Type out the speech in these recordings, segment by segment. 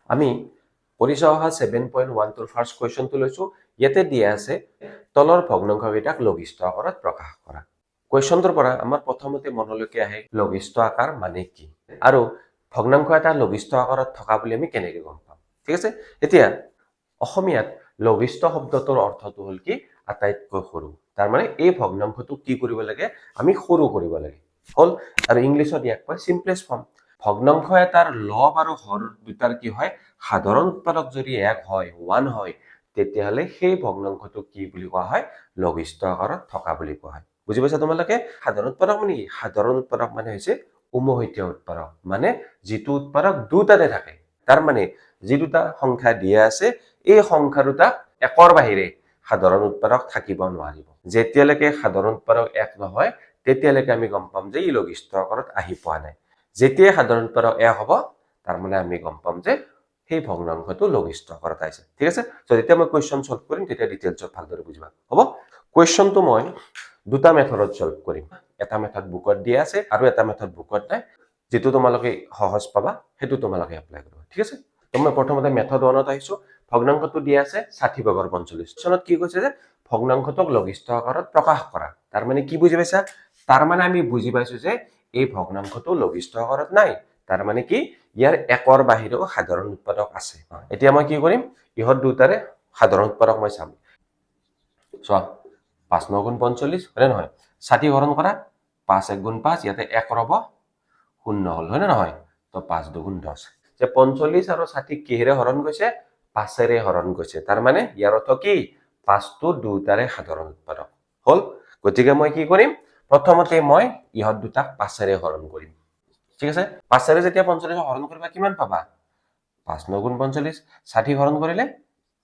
আমি পৰিচয় অহা 7.1 ফাৰ্ষ্ট কুৱেশ্যনটো লৈছো। ইয়াতে দিয়া আছে তলৰ ভগ্নাংশকেইটাক লঘিষ্ঠ আকাৰত প্ৰকাশ কৰা। কুৱেশ্যনটোৰ পৰা আমাৰ প্ৰথমতে মনলৈকে আহে লঘিষ্ঠ আকাৰ মানে কি আৰু ভগ্নাংশ এটা লঘিষ্ঠ আকাৰত থকা বুলি আমি কেনেকৈ গম পাম। ঠিক আছে, এতিয়া অসমীয়াত লঘিষ্ঠ শব্দটোৰ অৰ্থটো হ'ল কি আটাইতকৈ সৰু। তাৰ মানে এই ভগ্নাংশটো কি কৰিব লাগে, আমি সৰু কৰিব লাগে হ'ল। আৰু ইংলিছত ইয়াক কয় চিম্পলেষ্ট ফৰ্ম। ভগ্নাংশ এটাৰ লব আৰু হৰ দুটাৰ কি হয়, সাধাৰণ উৎপাদক যদি 1 হয় 1 হয় তেতিয়াহ'লে সেই ভগ্নাংশটো কি বুলি কোৱা হয়, লঘিষ্ঠ আকাৰত থকা বুলি কোৱা হয়। বুজি পাইছা তোমালোকে? সাধাৰণ উৎপাদক মানে কি? সাধাৰণ উৎপাদক মানে হৈছে উমৈহতীয়া উৎপাদক, মানে যিটো উৎপাদক দুটাতে থাকে। তাৰ মানে যি দুটা সংখ্যা দিয়া আছে এই সংখ্যা দুটা একৰ বাহিৰে সাধাৰণ উৎপাদক থাকিব নোৱাৰিব। যেতিয়ালৈকে সাধাৰণ উৎপাদক 1 নহয় তেতিয়ালৈকে আমি গম পাম যে ই লঘিষ্ঠ আকাৰত আহি পোৱা নাই। যেতিয়া সাধাৰণ উৎপাদক 1 হ'ব তাৰ মানে আমি গম পাম যে সেই ভগ্নাংশটো লঘিষ্ঠ আকাৰত আহিছে। ঠিক আছে, তো যেতিয়া মই কুৱেশ্যন সলভ কৰিম তেতিয়া ডিটেইলছত ভালদৰে বুজিবা হ'ব। কুৱেশ্যনটো মই দুটা মেথডত সলভ কৰিম। এটা মেথড বুকত দিয়া আছে আৰু এটা মেথড বুকত নাই। যেটো তোমালোকে সহজ পাবা সেইটো তোমালোকে এপ্লাই কৰিবা। ঠিক আছে, তো মই প্ৰথমতে মেথড 1ত আহিছো। ভগ্নাংশটো দিয়া আছে 60/45। চনত কি কৈছে যে ভগ্নাংশটোক লঘিষ্ঠ আকাৰত প্ৰকাশ কৰা। তাৰ মানে কি বুজি পাইছা? তাৰ মানে আমি বুজি পাইছো যে এই ভগ্নাংশটো লঘিষ্ঠ আকাৰত নাই। তাৰ মানে কি ইয়াৰ একৰ বাহিৰেও সাধাৰণ উৎপাদক আছে। এতিয়া মই কি কৰিম, ইহত দুটাৰে সাধাৰণ উৎপাদক মই চাম। চোৱা 5 9 গুণ 45 হয়নে নহয়? 60 হৰণ কৰা 5 1 গুণ 5, ইয়াতে 1 ৰব 0 হল হয়নে নহয়? তো 5 2 গুণ 10। যে 45 আৰু 60 কিহেৰে হৰণ গৈছে, 5ৰে হৰণ গৈছে। তাৰ মানে ইয়াৰ অৰ্থ কি 5টো দুটাৰে সাধাৰণ উৎপাদক হল। গতিকে মই কি কৰিম, প্ৰথমতে মই ইহত দুটাক 5ৰে হৰণ কৰিম। ঠিক আছে, 5ৰে যেতিয়া 45 হৰণ কৰিবা কিমান পাবা, 5 9 গুণ 45। 60 হৰণ কৰিলে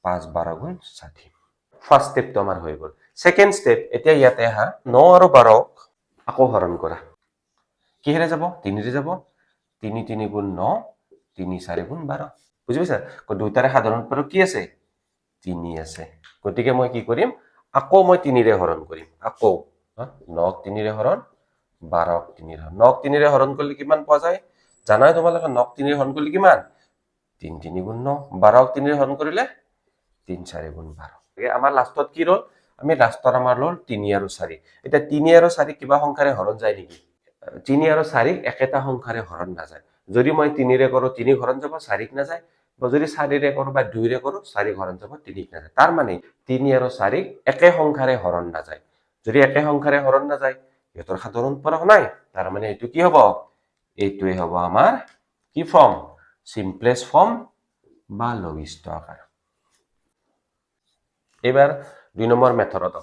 5 12 গুণ 60। ফাৰ্ষ্ট ষ্টেপটো আমাৰ হৈ গ'ল। সেকেন্ড ষ্টেপ, এতিয়া ইয়াতে আহা 9 আৰু 12ক আকৌ হৰণ কৰা। কিহেৰে যাব, 3ৰে যাব। 3 3 গুণ 9, 3 4 গুণ 12। বুজি পাইছা? দুটাৰে সাধাৰণ উৎপাদক কি আছে, 3 আছে। গতিকে মই কি কৰিম, আকৌ মই 3ৰে হৰণ কৰিম। আকৌ 9ক 3ৰে হৰণ, 12ক 3ৰে হৰণ। 9ক 3ৰে হৰণ কৰিলে কিমান পোৱা যায় জানাই তোমালোকে? 9ক 3ৰে হৰণ কৰিলে কিমান, 3 3 গুণ 9। 12ক 3ৰে হৰণ কৰিলে 3 4 গুণ 12। আমাৰ লাষ্টত কি ৰল, আমি লাষ্টত আমাৰ ৰল 3 আৰু 4। এতিয়া 3 আৰু 4 কিবা সংখ্যাৰে হৰণ যায় নেকি? 3 আৰু 4 একেটা সংখ্যাৰে হৰণ নাযায়। যদি মই 3ৰে কৰো 3 হৰণ যাব, 4ক নাযায়। বা যদি 4ৰে কৰো বা 2ৰে কৰো 4 হৰণ যাব, 3ক নাযায়। তাৰ মানে 3 আৰু 4 একে সংখ্যাৰে হৰণ নাযায়। যদি একে সংখ্যাৰে হৰণ নাযায় ইহঁতৰ সাধাৰণ উৎপাদক নাই। তাৰ মানে এইটো কি হ'ব, এইটোৱে হ'ব আমাৰ কি ফৰ্ম, চিম্পলেষ্ট ফৰ্ম বা লঘিষ্ঠ আকাৰ। এবাৰ 2 নম্বৰ মেথডত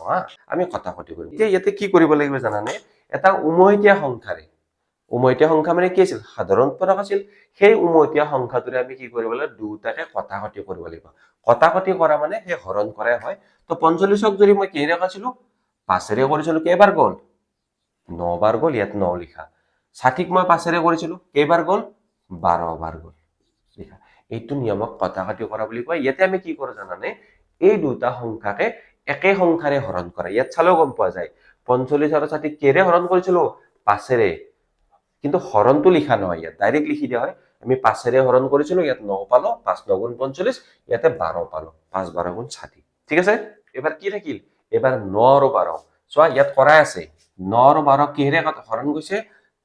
আমি কটাকটি কৰিম। এতিয়া ইয়াতে কি কৰিব লাগিব জানানে, এটা উমৈহতীয়া সংখ্যাৰে, উমৈহতীয়া সংখ্যা মানে কি আছিল, সাধাৰণ উৎপাদক আছিল। সেই উমৈহতীয়া সংখ্যাটোৰে আমি কি কৰিব লাগিব, দুটাকে কটাকটি কৰিব লাগিব। কটাকটি কৰা মানে সেই হৰণ কৰাই হয়। তো 45ক যদি মই কিহেৰে কাটিছিলো, 5ৰে কৰিছিলো, কেইবাৰ গ'ল, 9 বাৰ গ'ল। ইয়াত 9 লিখা। 60ক মই 5ৰে কৰিছিলো, কেইবাৰ গ'ল, 12 বাৰ গ'ল লিখা। এইটো নিয়মক কটাকটি কৰা বুলি কয়। ইয়াতে আমি কি কৰো জানানে, এই দুটা সংখ্যাকে একে সংখ্যাৰে হৰণ কৰা। ইয়াত চালেও গম পোৱা যায় 45 আৰু 60 কিহেৰে হৰণ কৰিছিলো, 5ৰে। কিন্তু হৰণটো লিখা নহয়, ইয়াত ডাইৰেক্ট লিখি দিয়া হয়। আমি 5ৰে হৰণ কৰিছিলো, ইয়াত 9 পালো, 5 9 গুণ 45, ইয়াতে 12 পালো, 5 12 গুণ 60। ঠিক আছে, এবাৰ কি থাকিল, এবাৰ 9 আৰু 12। চোৱা ইয়াত কৰাই আছে, 9 আৰু 12 কিহেৰে হৰণ গৈছে,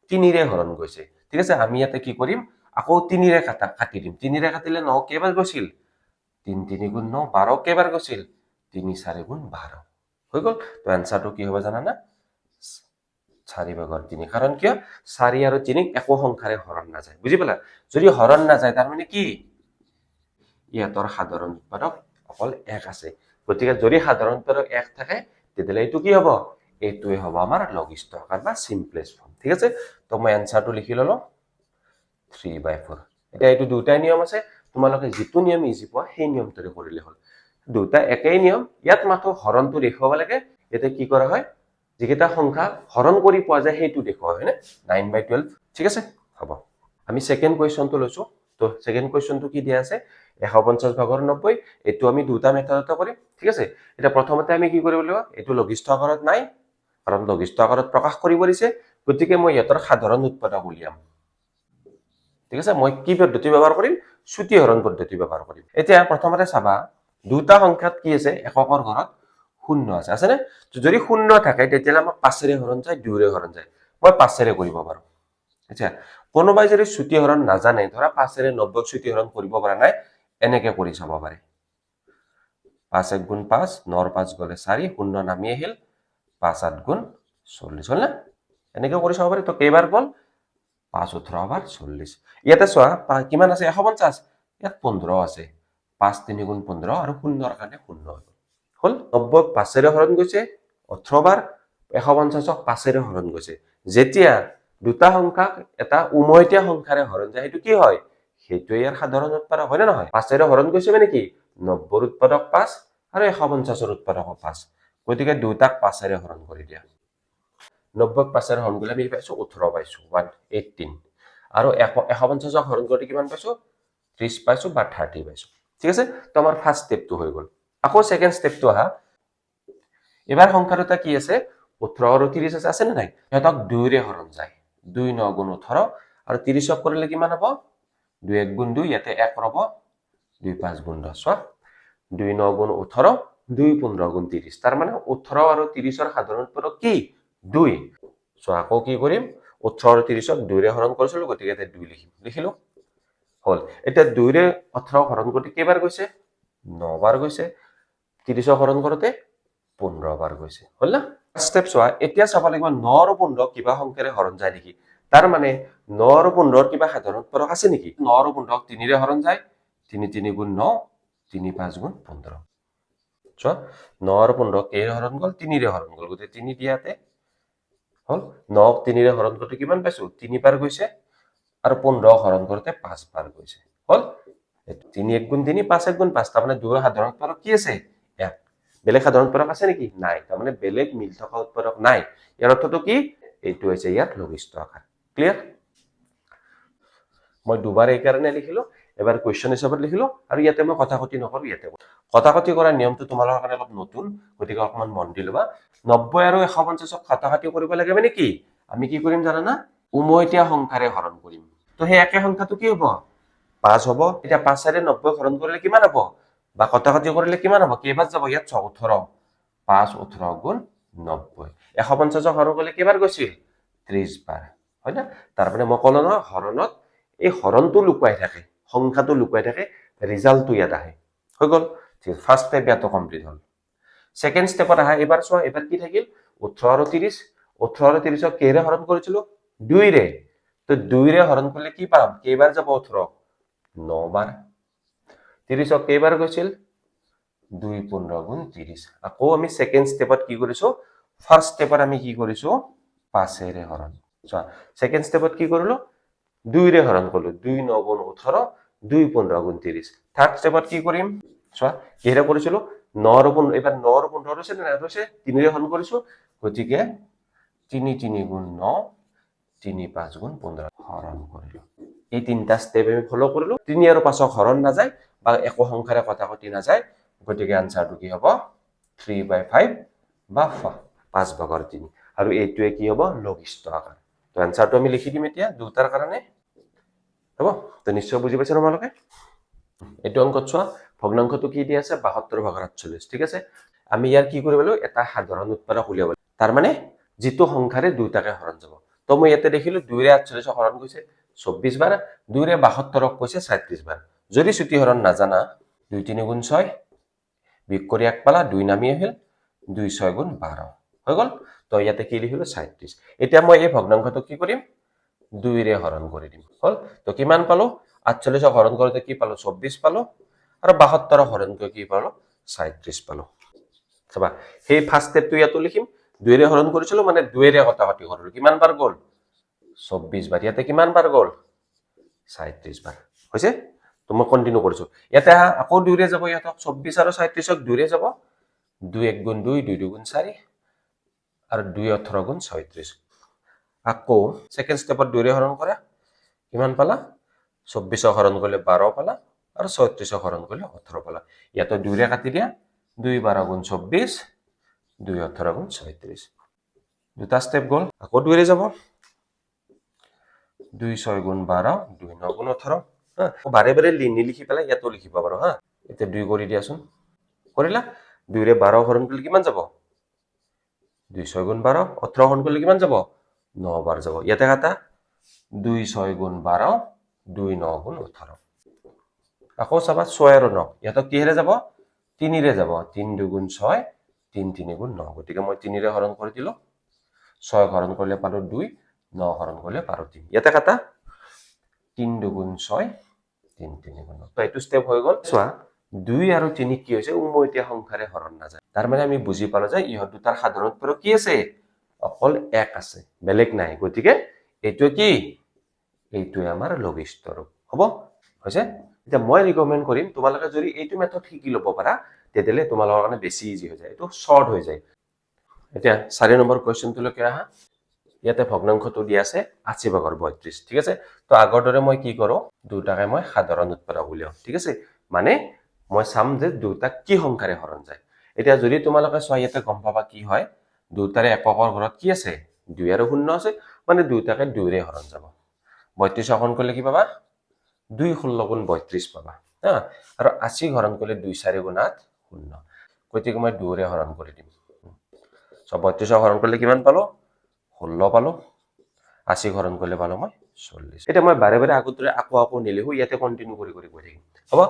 3ৰে হৰণ গৈছে। ঠিক আছে, আমি ইয়াতে কি কৰিম, আকৌ 3ৰে কাটি দিম। 3ৰে কাটিলে 9 কেইবাৰ গৈছিল, 3 3 গুণ 9। 12 কেইবাৰ গৈছিল, 3 4 গুণ 12 হৈ গ'ল। তো এনসাৰটো কি হ'ব জানা না, 4/3। কাৰণ কিয়, 4 আৰু 3 একো সংখ্যাৰে হৰণ নাযায়। বুজি পালা? যদি হৰণ নাযায় তাৰ মানে কি, ইহঁতৰ সাধাৰণ উৎপাদক অকল 1 আছে। গতিকে যদি সাধাৰণ উৎপাদক 1 থাকে তেতিয়াহ'লে এইটো কি হ'ব, এইটোৱে হ'ব আমাৰ লঘিষ্ঠ আকাৰ বা চিম্পলেষ্ট ফৰ্ম। ঠিক আছে, তো মই এনসাৰটো লিখি ললো 3/4। এতিয়া এইটো দুটাই নিয়ম আছে, তোমালোকে যিটো নিয়ম ইজি পোৱা সেই নিয়মটোৰে কৰিলে হ'ল। দুটা একেই নিয়ম, ইয়াত মাত্ৰ হৰণটো দেখুৱাব লাগে। ইয়াতে কি কৰা হয়, যিকেইটা সংখ্যা হৰণ কৰি পোৱা যায় সেইটো দেখুওৱা হয়, 9/12। ঠিক আছে, হ'ব। আমি সেকেন্ড কুৱেশ্যনটো লৈছো। তো সেকেন্ড কুৱেশ্যনটো কি দিয়া আছে, 150/90। এইটো আমি দুটা মেথডতে কৰিম। ঠিক আছে, এতিয়া প্ৰথমতে আমি কি কৰিব লাগিব, এইটো লঘিষ্ঠ আকাৰত নাই কাৰণ লঘিষ্ঠ আকাৰত প্ৰকাশ কৰিব দিছে। গতিকে মই ইহঁতৰ সাধাৰণ উৎপাদক উলিয়াম। ঠিক আছে, মই কি পদ্ধতি ব্যৱহাৰ কৰিম, শ্ৰুতি হৰণ পদ্ধতি ব্যৱহাৰ কৰিম এতিয়া প্ৰথমতে চাবা দুটা সংখ্যাত কি আছে এককৰ ঘৰত শূন্য আছে নে যদি শূন্য থাকে তেতিয়াহ'লে আমাক 5ৰে হৰণ যায় 2ৰে হৰণ যায় মই 5ৰে কৰিব পাৰো আচ্ছা কোনোবাই যদি শ্ৰুতি হৰণ নাজানে ধৰা 5ৰে 90 শ্ৰুতি হৰণ কৰিব পৰা নাই এনেকে কৰি চাব পাৰে 5 1 গুণ 5 9 5 গলে 4 শূন্য নামি আহিল 5 8 গুণ 40 হল না এনেকে কৰি চাব পাৰি তো কেইবাৰ গল 5 18 বাৰ 40 ইয়াতে চোৱা কিমান আছে 150 ইয়াত 15 আছে 5 3 গুণ 15 আৰু শূন্যৰ কাৰণে শূন্য হল 90 5ৰে হৰণ গৈছে 18 বাৰ 150ক 5ৰে হৰণ গৈছে যেতিয়া দুটা সংখ্যাক এটা উমৈহতীয়া সংখ্যাৰে হৰণ যায় সেইটো কি হয় সেইটো ইয়াৰ সাধাৰণ উৎপাদক হয় না নহয় 5ৰে হৰণ গৈছে মানে কি 90ৰ উৎপাদক 5 আৰু 150ৰ উৎপাদক 5 গতিকে দুটাক 5ৰে হৰণ কৰি দিয়া 90ক 5ৰে হৰণ কৰিলে আমি পাইছো 18 পাইছো 118 আৰু 150ক হৰণ কৰি কিমান পাইছো 30 পাইছো বা 30 পাইছো ঠিক আছে তো আমাৰ ফাৰ্স্ট স্টেপটো হৈ গল আকৌ সেকেন্ড স্টেপটো আহা এবাৰ সংখ্যা দুটা কি আছে 18 আৰু 30 আছে না নাই এটাক 2ৰে হৰণ যায় 2 9 গুণ 18 আৰু 30ক কৰিলে কিমান হ'ব 2 1 গুণ 2 ইয়াতে 1 ৰব 2 5 গুণ 10 চোৱা 2 9 গুণ 18 2 15 গুণ 30 তাৰ মানে 18 আৰু 30ৰ সাধাৰণ উৎপাদক কি 2 চোৱা আকৌ কি কৰিম 18 আৰু 30ক 2ৰে হৰণ কৰিছিলো গতিকে ইয়াতে 2 লিখিলো হল এতিয়া 2ৰে 18 হৰণ কৰোতে কেইবাৰ গৈছে 9 বাৰ গৈছে 30ক হৰণ কৰোতে 15 বাৰ গৈছে হল না স্টেপ চোৱা এতিয়া চাব লাগিব 9 আৰু 15 কিবা সংখ্যাৰে হৰণ যায় নেকি তাৰ মানে 9 আৰু 15ৰ কিবা সাধাৰণ উৎপাদক আছে নেকি 9 আৰু 15ক 3ৰে হৰণ যায় 3 3 গুণ 9 3 5 গুণ 15 চোৱা 9 আৰু 15ক কেৰে হৰণ গল 3ৰে হৰণ গল গতে 3 দিয়াতে হল 9ক 3ৰে হৰণ কৰোতে কিমান পাইছো 3 বাৰ গৈছে আৰু 15 হৰণ কৰোতে 5 বাৰ গৈছে হল 3 1 গুণ 3 5 1 গুণ 5 তাৰ মানে দুৰ সাধাৰণ উৎপাদক কি আছে 1 বেলেগ সাধাৰণ উৎপাদক আছে নেকি নাই তাৰ মানে বেলেগ মিল থকা উৎপাদক নাই ইয়াৰ অৰ্থটো কি এইটো হৈছে ইয়াত লঘিষ্ঠ আকাৰ ক্লিয়াৰ মই দুবাৰ এই কাৰণে লিখিলো এবাৰ কোৱেশ্চন হিচাপত লিখিলো আৰু ইয়াতে মই কথাকথি নকৰো ইয়াতে কথাকথি কৰা নিয়মটো তোমালোকৰ কাৰণে অলপ নতুন গতিকে অকমান মন দি লবা 90 আৰু 150ক কথাকথি কৰিব লাগে মানে কি আমি কি কৰিম জানা না উমৈহতীয়া সংখ্যাৰে হৰণ কৰিম তো সেই একে সংখ্যাটো কি হ'ব 5 হ'ব এতিয়া 5ৰে 90 হৰণ কৰিলে কিমান হ'ব বা কথাকথি কৰিলে কিমান হ'ব কেইবাৰ যাব ইয়াত 18 5 18 গুণ 90 150ক হৰণ কৰিলে কেইবাৰ গৈছিল 30 বাৰ হয় না তাৰ মানে মই ক'লো নহয় হৰণত এই হৰণটো লুকুৱাই থাকে সংখ্যাটো লুকুৱাই থাকে ৰিজাল্টটো ইয়াত আহে হৈ গল ঠিক ফাৰ্স্ট স্টেপ ইয়াতো কমপ্লিট হল সেকেন্ড স্টেপত আহা এবাৰ চোৱা এবাৰ কি থাকিল 18 আৰু 30 18 আৰু 30ক কেৰে হৰণ কৰিছিলো 2ৰে তো 2ৰে হৰণ কৰিলে কি পাম কেইবাৰ যাব 18 9 বাৰ 30ক কেইবাৰ গৈছিল 2 15 গুণ 30 আকৌ আমি সেকেন্ড স্টেপত কি কৰিছো ফাৰ্স্ট স্টেপত আমি কি কৰিছো 5ৰে হৰণ চোৱা সেকেন্ড স্টেপত কি কৰিলো 2ৰে হৰণ কৰিলো 2 9 গুণ 18 2 15 গুণ 30 থাৰ্ড স্টেপত কি কৰিম চোৱা কেৰে কৰিছিলো 9 আৰু 15 এবাৰ 9 আৰু 15 আছে না আছে 3ৰে হৰণ কৰিছো গতিকে 3 3 গুণ 9 3 5 গুণ 15 হৰণ কৰিলো এই তিনটা স্টেপ আমি ফলো কৰিলো 3 আৰু 5ক হৰণ নাযায় বা একো সংখ্যাৰে কথাকথি নাযায় গতিকে আনসাৰটো কি হ'ব 3/5 বা 5/3 আৰু এইটোৱে কি হ'ব লঘিষ্ঠ আকাৰ তো আনসাৰটো আমি লিখি দিম এতিয়া দুটাৰ কাৰণে হ'ব তো নিশ্চয় বুজি পাইছে তোমালোকে এইটো অংকত চোৱা ভগ্নাংশটো কি দি আছে 72/48 ঠিক আছে আমি ইয়াৰ কি কৰিব লাগিব এটা সাধাৰণ উৎপাদক উলিয়াব তাৰ মানে যিটো সংখ্যাৰে দুটাকে হৰণ যাব তো মই ইয়াতে দেখিলো 2ৰে 48ক হৰণ গৈছে 24 বাৰ 2ৰে 72ক কৈছে 37 বাৰ যদি শ্ৰুতি হৰণ নাজানা 2 3 গুণ 6 বিয়োগ কৰি 1 পালা 2 নামি আহিল 2 6 গুণ 12 হৈ গল তো ইয়াতে কি লিখিলো 37 এতিয়া মই এই ভগ্নাংশটো কি কৰিম 2ৰে হৰণ কৰি দিম হল তো কিমান পালো 48ক হৰণ কৰোতে কি পালো 24 পালো আৰু 72ক হৰণ কৰি কি পালো 37 পালো চাবা সেই ফাৰ্স্ট স্টেপটো ইয়াতো লিখিম 2ৰে হৰণ কৰিছিলো মানে 2ৰে কথাকথি কৰিলো কিমান বাৰ গল 24 বাৰ ইয়াতে কিমান বাৰ গল 37 বাৰ হৈছে তো মই কন্টিনিউ কৰিছো ইয়াতে আকৌ 2ৰে যাব ইয়াতক 24 আৰু 37ক 2ৰে যাব 2 1 গুণ 2 2 2 গুণ 4 আৰু 2 18 গুণ 36 আকৌ সেকেন্ড স্টেপত 2ৰে হৰণ কৰা কিমান পালা 24ক হৰণ কৰিলে 12 পালা আৰু 36ক হৰণ কৰিলে 18 পালা ইয়াতে 2ৰে কাটি দিয়া 2 12 গুণ 24 2 18 গুণ 36 দুটা স্টেপ গল আকৌ 2ৰে যাব 2 6 গুণ 12 2 9 গুণ 18 হা বাৰে বাৰে নিলিখি পেলাই ইয়াতো লিখিব পাৰো হা এতিয়া 2 কৰি দিয়াচোন কৰিলা 2 ৰে 12 হৰণ কৰিলে কিমান যাব 2 6 গুণ 12 18 হৰণ কৰিলে কিমান যাব 9 বাৰ যাব ইয়াতে কাটা 2 6 গুণ 12 2 9 গুণ 18 আকৌ চাবা 6 আৰু 9 ইয়াত কিহেৰে যাব 3 ৰে যাব 3 2 গুণ 6 3 3 গুণ 9 গতিকে মই 3 ৰে হৰণ কৰি দিলো 6 হৰণ কৰিলে পালো 2 9 হৰণ কৰিলে পালো 3 ইয়াতে কাটা 3 2 গুণ 6 3 3 গুণ 9 তো এইটো স্টেপ হৈ গল চোৱা 2 আৰু 3 কি হৈছে উমৈহতীয়া সংখ্যাৰে হৰণ নাযায় তাৰ মানে আমি বুজি পালো যে ইহঁত দুটাৰ সাধাৰণ উত্তৰ কি আছে অকল 1 আছে বেলেগ নাই গতিকে এইটো কি এইটোৱে আমাৰ লঘিষ্ঠ ৰূপ হ'ব হৈছে এতিয়া মই ৰিকমেন্ড কৰিম তোমালোকে যদি এইটো মেথড শিকি ল'ব পাৰা তেতিয়ালে তোমালোকৰ কাৰণে বেছি ইজি হৈ যায় এইটো শৰ্ট হৈ যায় এতিয়া 4 নম্বৰ কোৱেশ্চনটোলৈকে আহা ইয়াতে ভগ্নাংশটো দিয়া আছে 80 ভাগৰ 32 ঠিক আছে তো আগৰ দৰে মই কি কৰো দুটাকে মই সাধাৰণ উৎপাদক উলিয়াও ঠিক আছে মানে মই চাম যে দুটা কি সংখ্যাৰে হৰণ যায় এতিয়া যদি তোমালোকে চোৱা ইয়াতে গম পাবা কি হয় দুটাৰে এককৰ ঘৰত কি আছে 2 আৰু 0 আছে মানে দুটাকে 2 ৰে হৰণ যাব 32 হৰণ কৰিলে কি পাবা 2 16 গুণ 32 পাবা হা আৰু 80 হৰণ কৰিলে 2 4 গুণ 8 0 গতিকে মই 2 ৰে হৰণ কৰি দিম সো 32 হৰণ কৰিলে কিমান পালো 16 পালো 80 হৰণ কৰিলে পালো মই 40 এটা মই বাৰে বাৰে আগতৰে আকৌ নিলিখো ইয়াতে কন্টিনিউ কৰি গৈ থাকিম হ'ব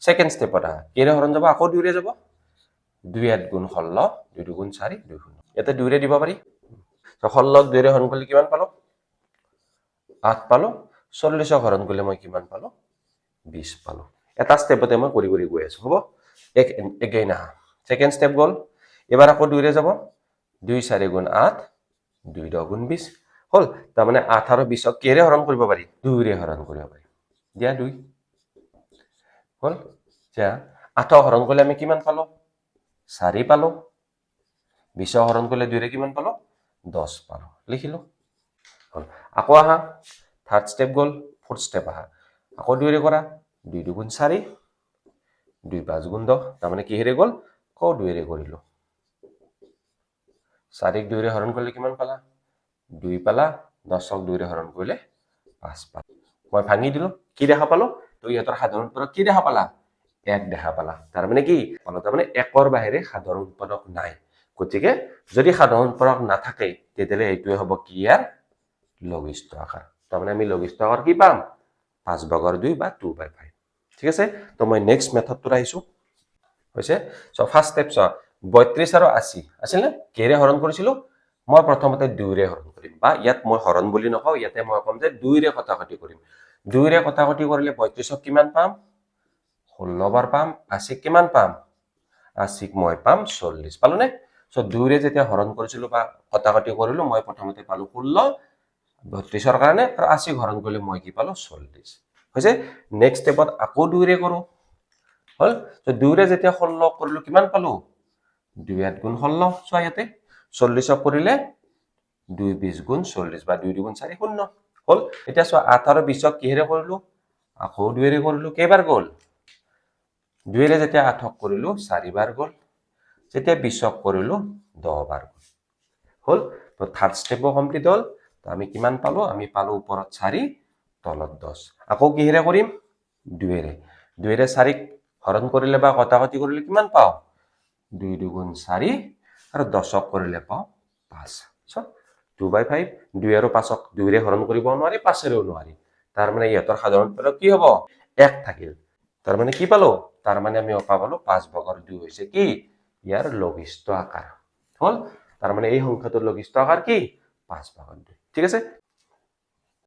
সেকেন্ড স্টেপত আহা কেৰে হৰণ যাব আকৌ 2 ৰে যাব 2 8 গুণ 16 2 2 গুণ 4 2 0 ইয়াতে 2 ৰে দিব পাৰি তো 16 2 ৰে হৰণ কৰিলে কিমান পালো 8 পালো 40 হৰণ কৰিলে মই কিমান পালো 20 পালো এটা স্টেপতে মই কৰি গৈ আছো হ'ব এক এগেইন আহা সেকেন্ড স্টেপ গল এবাৰ আকৌ 2 ৰে যাব 2 4 গুণ 8 2 10 গুণ 20 হল তাৰ মানে 8 আৰু 20 কেৰে হৰণ কৰিব পাৰি 2 ৰে হৰণ কৰিব পাৰি দিয়া 2 হল যা 8 হৰণ কৰিলে আমি কিমান পালো 4 পালো 20 হৰণ কৰিলে 2 ৰে কিমান পালো 10 পালো লিখিলো হল আকৌ আহা থাৰ্ড স্টেপ গল ফোৰ্থ স্টেপ আহা আকৌ 2 ৰে কৰা 2 2 গুণ 4 2 5 গুণ 10 তাৰ মানে কি হেৰে গল আকৌ 2 ৰে কৰিলো 4 2 ৰে হৰণ কৰিলে কিমান পালা 2 পালা 10 2 ৰে হৰণ কৰিলে 5 পালা মই ভাঙি দিলো কি দেখা পালো তো ইহতৰ সাধাৰণ উৎপাদক কি দেখা পালা 1 দেখা পালা তাৰ মানে কি পালো তাৰ মানে 1ৰ বাহিৰে সাধাৰণ উৎপাদক নাই গতিকে যদি সাধাৰণ উৎপাদক নাথাকে তেতিয়ালে এইটোৱে হ'ব কি ইয়াৰ লঘিষ্ঠ আকাৰ তাৰ মানে আমি লঘিষ্ঠ আকাৰ কি পাম 5 ভাগৰ 2 বা 2/5 ঠিক আছে তো মই নেক্সট মেথডটো আহিছো হৈছে সো ফার্স্ট স্টেপ সো 32 আৰু 80 আছিল না কেৰে হৰণ কৰিছিলো মই প্ৰথমতে 2 ৰে হৰণ কৰিম বা ইয়াত মই হৰণ বুলি নকও ইয়াতে মই কম যে 2 ৰে কটাকটি কৰিম 2 ৰে কটাকটি কৰিলে 32 কিমান পাম 16 বাৰ পাম 80 কিমান পাম 80 মই পাম 40 পালো নে সো 2 ৰে যেতিয়া হৰণ কৰিছিলো বা কটাকটি কৰিলো মই প্ৰথমতে পালো 16 32ৰ কাৰণে আৰু 80 হৰণ কৰিলে মই কি পালো 40 হৈছে নেক্সট স্টেপত আকৌ 2 ৰে কৰো হল তো 2 ৰে যেতিয়া 16 কৰিলো কিমান পালো 2 8 গুণ 16 চোৱা ইয়াতে 40 কৰিলে 2 20 গুণ 40 বা 2 2 গুণ 4 0 হল এতিয়া চোৱা 8 আৰু 20 কিহেৰে কৰিলো আকৌ 2 ৰে কৰিলো কেইবাৰ গল 2 ৰে যেতিয়া 8 কৰিলো 4 বাৰ গল যেতিয়া 20 কৰিলো 10 বাৰ গল হল তো থাৰ্ড স্টেপো কমপ্লিট হল তো আমি কিমান পালো আমি পালো ওপৰত 4 তলত 10 আকৌ কিহেৰে কৰিম 2 ৰে 4 হৰণ কৰিলে বা কটাকটি কৰিলে কিমান পাও 2 2 গুণ 4 আৰু 10 কৰিলে পাও 5 সো 2/5 2 আৰু 5 2 ৰে হৰণ কৰিব নোৱাৰি 5 ৰেও নোৱাৰি তাৰ মানে ইহতৰ সাধাৰণ উৎপাদক কি হ'ব 1 থাকিল তাৰ মানে কি পালো তাৰ মানে আমি পালো 5 ভাগৰ 2 হৈছে কি ইয়াৰ লঘিষ্ঠ আকাৰ হল তাৰ মানে এই সংখ্যাটোৰ লঘিষ্ঠ আকাৰ কি 5 ভাগৰ 2 ঠিক আছে